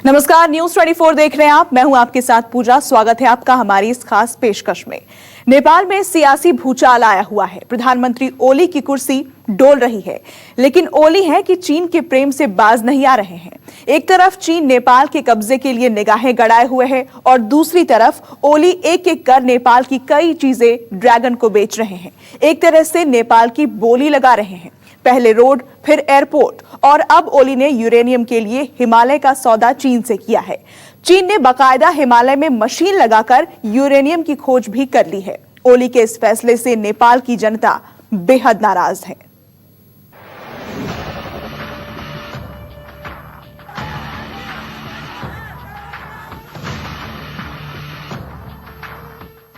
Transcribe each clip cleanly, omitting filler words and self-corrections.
नमस्कार, न्यूज 24 देख रहे हैं आप। मैं हूं आपके साथ पूजा। स्वागत है आपका हमारी इस खास पेशकश में। नेपाल में सियासी भूचाल आया हुआ है। प्रधानमंत्री ओली की कुर्सी डोल रही है, लेकिन ओली है कि चीन के प्रेम से बाज नहीं आ रहे हैं। एक तरफ चीन नेपाल के कब्जे के लिए निगाहें गड़ाए हुए है और दूसरी तरफ ओली एक एक कर नेपाल की कई चीजें ड्रैगन को बेच रहे हैं। एक तरह से नेपाल की बोली लगा रहे हैं। पहले रोड, फिर एयरपोर्ट और अब ओली ने यूरेनियम के लिए हिमालय का सौदा चीन से किया है। चीन ने बाकायदा हिमालय में मशीन लगाकर यूरेनियम की खोज भी कर ली है। ओली के इस फैसले से नेपाल की जनता बेहद नाराज है।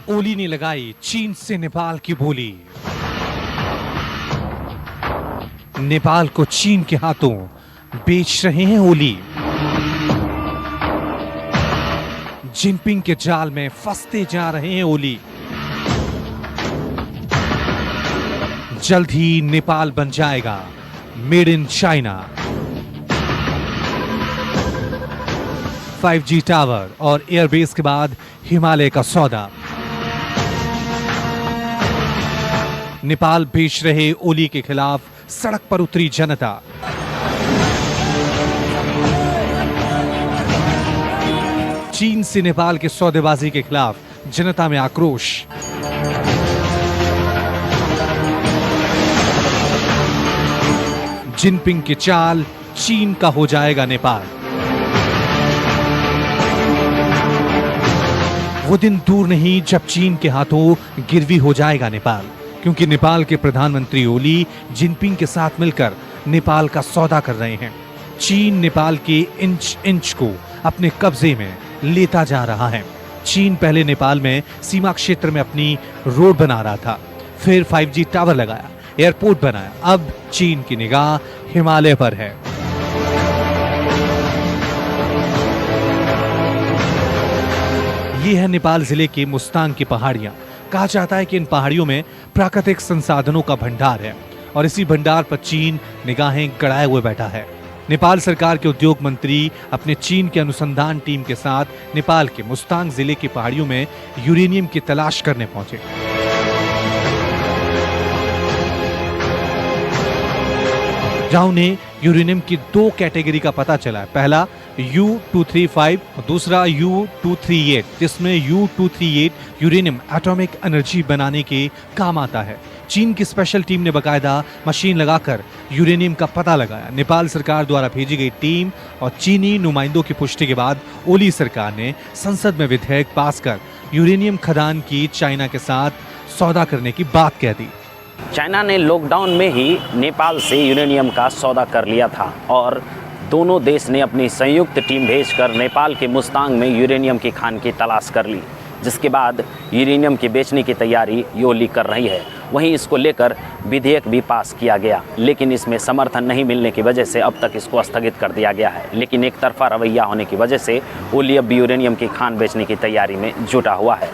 ओली ने लगाई चीन से नेपाल की बोली। नेपाल को चीन के हाथों बेच रहे हैं ओली। जिनपिंग के जाल में फंसते जा रहे हैं ओली। जल्द ही नेपाल बन जाएगा made in China. 5G tower और एयरबेस के बाद हिमालय का सौदा। नेपाल बेच रहे ओली के खिलाफ सड़क पर उतरी जनता। चीन से नेपाल के सौदेबाजी के खिलाफ जनता में आक्रोश। जिनपिंग की चाल, चीन का हो जाएगा नेपाल। वो दिन दूर नहीं जब चीन के हाथों गिरवी हो जाएगा नेपाल, क्योंकि नेपाल के प्रधानमंत्री ओली जिनपिंग के साथ मिलकर नेपाल का सौदा कर रहे हैं। चीन नेपाल के इंच इंच को अपने कब्जे में लेता जा रहा है। चीन पहले नेपाल में सीमा क्षेत्र में अपनी रोड बना रहा था, फिर 5G टावर लगाया, एयरपोर्ट बनाया। अब चीन की निगाह हिमालय पर है। ये है नेपाल जिले के मुस्तांग की पहाड़ियां। कहा जाता है कि इन पहाड़ियों में प्राकृतिक संसाधनों का भंडार है और इसी भंडार पर चीन निगाहें गड़ाए हुए बैठा है। नेपाल सरकार के उद्योग मंत्री अपने चीन के अनुसंधान टीम के साथ नेपाल के मुस्तांग जिले की पहाड़ियों में यूरेनियम की तलाश करने पहुंचे। जहां उन्हें यूरेनियम की दो कैटेगरी का पता चला है। पहला U235 और दूसरा U238, जिसमें U238 यूरेनियम एटॉमिक एनर्जी बनाने के काम आता है। चीन की स्पेशल टीम ने बाकायदा मशीन लगाकर यूरेनियम का पता लगाया। नेपाल सरकार द्वारा भेजी गई टीम और चीनी नुमाइंदों की पुष्टि के बाद ओली सरकार ने संसद में विधेयक पास कर यूरेनियम खदान की चाइना के साथ सौदा करने की बात कह दी। चाइना ने लॉकडाउन में ही नेपाल से यूरेनियम का सौदा कर लिया था और दोनों देश ने अपनी संयुक्त टीम भेजकर नेपाल के मुस्तांग में यूरेनियम की खान की तलाश कर ली, जिसके बाद यूरेनियम की बेचने की तैयारी ओली कर रही है। वहीं इसको लेकर विधेयक भी पास किया गया, लेकिन इसमें समर्थन नहीं मिलने की वजह से अब तक इसको स्थगित कर दिया गया है। लेकिन एक तरफा रवैया होने की वजह से ओली अब यूरेनियम की खान बेचने की तैयारी में जुटा हुआ है।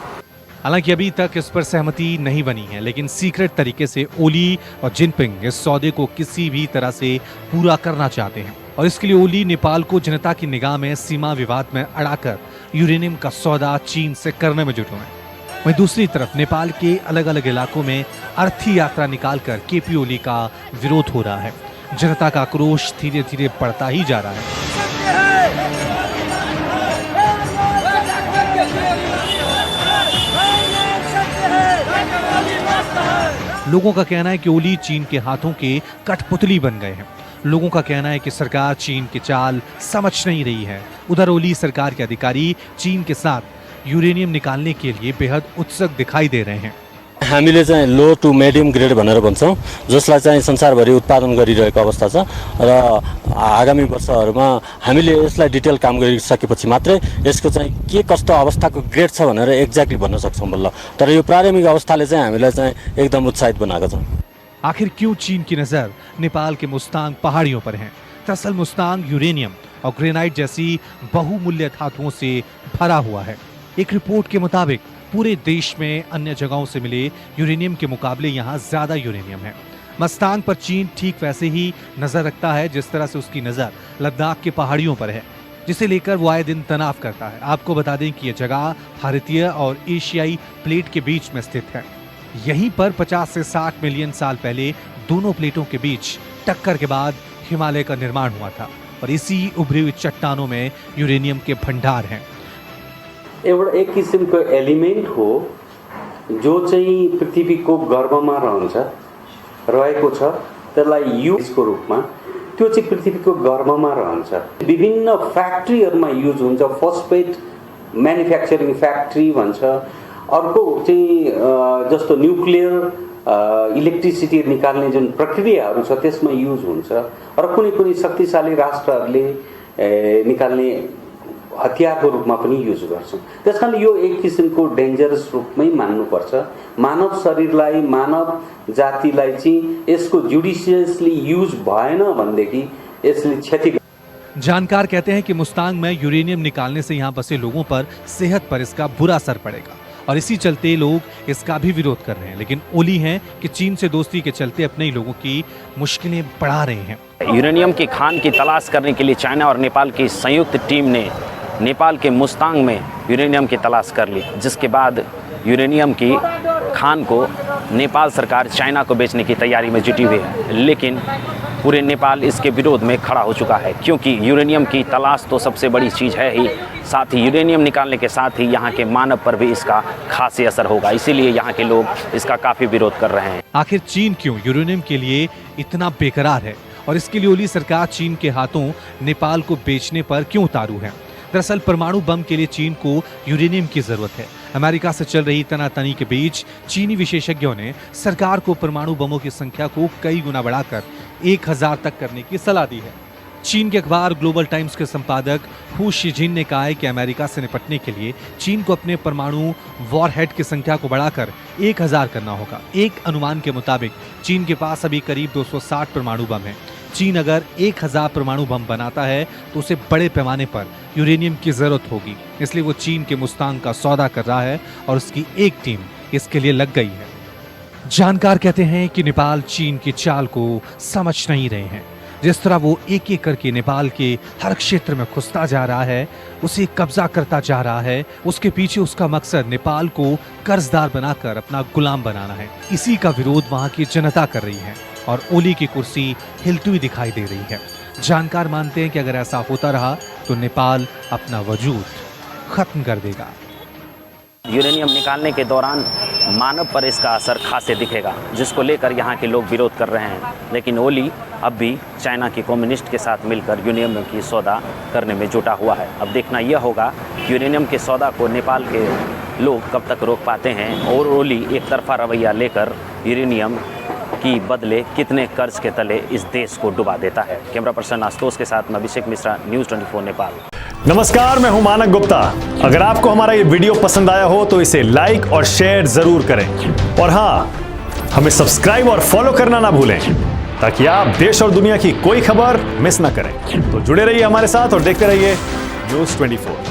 हालांकि अभी तक इस पर सहमति नहीं बनी है, लेकिन सीक्रेट तरीके से ओली और जिनपिंग इस सौदे को किसी भी तरह से पूरा करना चाहते हैं और इसके लिए ओली नेपाल को जनता की निगाह में सीमा विवाद में अड़ाकर यूरेनियम का सौदा चीन से करने में जुटे हैं। वहीं दूसरी तरफ नेपाल के अलग अलग इलाकों में अर्थी यात्रा निकालकर केपी ओली का विरोध हो रहा है। जनता का आक्रोश धीरे धीरे बढ़ता ही जा रहा है। लोगों का कहना है कि ओली चीन के हाथों के कठपुतली बन गए हैं। लोगों का कहना है कि सरकार चीन की चाल समझ नहीं रही है। उधर ओली सरकार के अधिकारी चीन के साथ यूरेनियम निकालने के लिए बेहद उत्सुक दिखाई दे रहे हैं। हामीले चाहिँ लो टु मिडियम ग्रेड भनेर भन्छौँ, जसलाई चाहिँ संसारभरि उत्पादन गरिरहेको अवस्था छ र आगामी वर्षहरूमा हामीले यसलाई डिटेल काम गरिसकेपछि मात्रै यसको चाहिँ के कस्तो अवस्थाको ग्रेड छ भनेर एक्ज्याक्टली भन्न सक्छौँ बल्ल। तर यो प्रारम्भिक अवस्थाले चाहिँ हामीलाई चाहिँ एकदम उत्साहित बनाएको छ। आखिर क्यों चीन की नजर नेपाल के मुस्तांग पहाड़ियों पर है? दरअसल मुस्तांग यूरेनियम और ग्रेनाइट जैसी बहुमूल्य धातुओं से भरा हुआ है। एक रिपोर्ट के मुताबिक पूरे देश में अन्य जगहों से मिले यूरेनियम के मुकाबले यहाँ ज्यादा यूरेनियम है। मुस्तांग पर चीन ठीक वैसे ही नजर रखता है जिस तरह से उसकी नजर लद्दाख की पहाड़ियों पर है। जिसे लेकर वो आए दिन तनाव करता है। आपको बता दें कि यह जगह भारतीय और एशियाई प्लेट के बीच में स्थित है। यहीं पर 50 से 60 मिलियन साल पहले दोनों प्लेटों के बीच टक्कर के बाद हिमालय का निर्माण हुआ था और इसी उभरी हुई चट्टानों में यूरेनियम के भंडार हैं। एउटा एक किसिमको एलिमेन्ट हो जो चाहिँ पृथ्वीको गर्भमा रहेको छ, त्यसलाई युजको रूपमा त्यो चाहिँ पृथ्वीको गर्भमा रहन्छ। विभिन्न फ्याक्ट्रीहरूमा युज हुन्छ, फस्फेट म्यानुफ्याक्चरिङ फ्याक्ट्री भन्छ, अर्को चाहिँ जस्तो न्युक्लियर इलेक्ट्रिसिटी निकाल्ने जुन प्रक्रियाहरू छ त्यसमा युज हुन्छ र कुनै कुनै शक्तिशाली राष्ट्रहरूले निकाल्ने हतियारको रूपमा पनि युज गर्छौँ। त्यसकारण यो एक किसिमको डेन्जरस रूपमै मान्नुपर्छ। मानव शरीरलाई, मानव जातिलाई चाहिँ यसको जुडिसियसली युज भएन भनेदेखि यसले क्षति। जानकार कहते हैं कि मुस्तांग में यूरेनियम निकालने से यहाँ बसे लोगों पर सेहत पर इसका बुरा असर पड़ेगा और इसी चलते लोग इसका भी विरोध कर रहे हैं। लेकिन ओली हैं कि चीन से दोस्ती के चलते अपने ही लोगों की मुश्किलें बढ़ा रहे हैं। यूरेनियम की खान की तलाश करने के लिए चाइना और नेपाल की संयुक्त टीम ने नेपाल के मुस्तांग में यूरेनियम की तलाश कर ली, जिसके बाद यूरेनियम की खान को नेपाल सरकार चाइना को बेचने की तैयारी में जुटी हुई है। लेकिन पूरे नेपाल इसके विरोध में खड़ा हो चुका है, क्योंकि यूरेनियम की तलाश तो सबसे बड़ी चीज़ है ही, साथ ही यूरेनियम निकालने के साथ ही यहाँ के मानव पर भी इसका खासी असर होगा। इसीलिए यहाँ के लोग इसका काफ़ी विरोध कर रहे हैं। आखिर चीन क्यों यूरेनियम के लिए इतना बेकरार है और इसके लिए ओली सरकार चीन के हाथों नेपाल को बेचने पर क्यों उतारू है? दरअसल परमाणु बम के लिए चीन को यूरेनियम की जरूरत है। अमेरिका से चल रही तनातनी के बीच चीनी विशेषज्ञों ने सरकार को परमाणु बमों की संख्या को कई गुना बढ़ाकर 1000 तक करने की सलाह दी है। चीन के अखबार ग्लोबल टाइम्स के संपादक हू शिजिन ने कहा है कि अमेरिका से निपटने के लिए चीन को अपने परमाणु वॉरहेड की संख्या को बढ़ाकर 1000 करना होगा। एक अनुमान के मुताबिक चीन के पास अभी करीब 260 परमाणु बम हैं। चीन अगर 1000 परमाणु बम बनाता है तो उसे बड़े पैमाने पर यूरेनियम की जरूरत होगी। इसलिए वो चीन के मुस्तांग का सौदा कर रहा है और उसकी एक टीम इसके लिए लग गई है। जानकार कहते हैं कि नेपाल चीन की चाल को समझ नहीं रहे हैं। जिस तरह वो एक एक करके नेपाल के हर क्षेत्र में घुसता जा रहा है, उसे कब्जा करता जा रहा है, उसके पीछे उसका मकसद नेपाल को कर्जदार बनाकर अपना गुलाम बनाना है। इसी का विरोध वहां की जनता कर रही है और ओली की कुर्सी हिलती हुई दिखाई दे रही है। जानकार मानते हैं कि अगर ऐसा होता रहा तो नेपाल अपना वजूद खत्म कर देगा। यूरेनियम निकालने के दौरान मानव पर इसका असर खासे दिखेगा, जिसको लेकर यहाँ के लोग विरोध कर रहे हैं। लेकिन ओली अब भी चाइना के कम्युनिस्ट के साथ मिलकर यूरेनियम की सौदा करने में जुटा हुआ है। अब देखना यह होगा यूरेनियम के सौदा को नेपाल के लोग कब तक रोक पाते हैं और ओली एक तरफा रवैया लेकर यूरेनियम की बदले कितने कर्ज के तले इस देश को डुबा देता है। कैमरा पर्सन आशुतोष के साथ मैं अभिषेक मिश्रा, न्यूज़ 24 नेपाल। नमस्कार, मैं हूं मानक गुप्ता। अगर आपको हमारा ये वीडियो पसंद आया हो तो इसे लाइक और शेयर जरूर करें और हाँ, हमें सब्सक्राइब और फॉलो करना ना भूलें ताकि आप देश और दुनिया की कोई खबर मिस ना करें। तो जुड़े रहिए हमारे साथ और देखते रहिए न्यूज़ 24।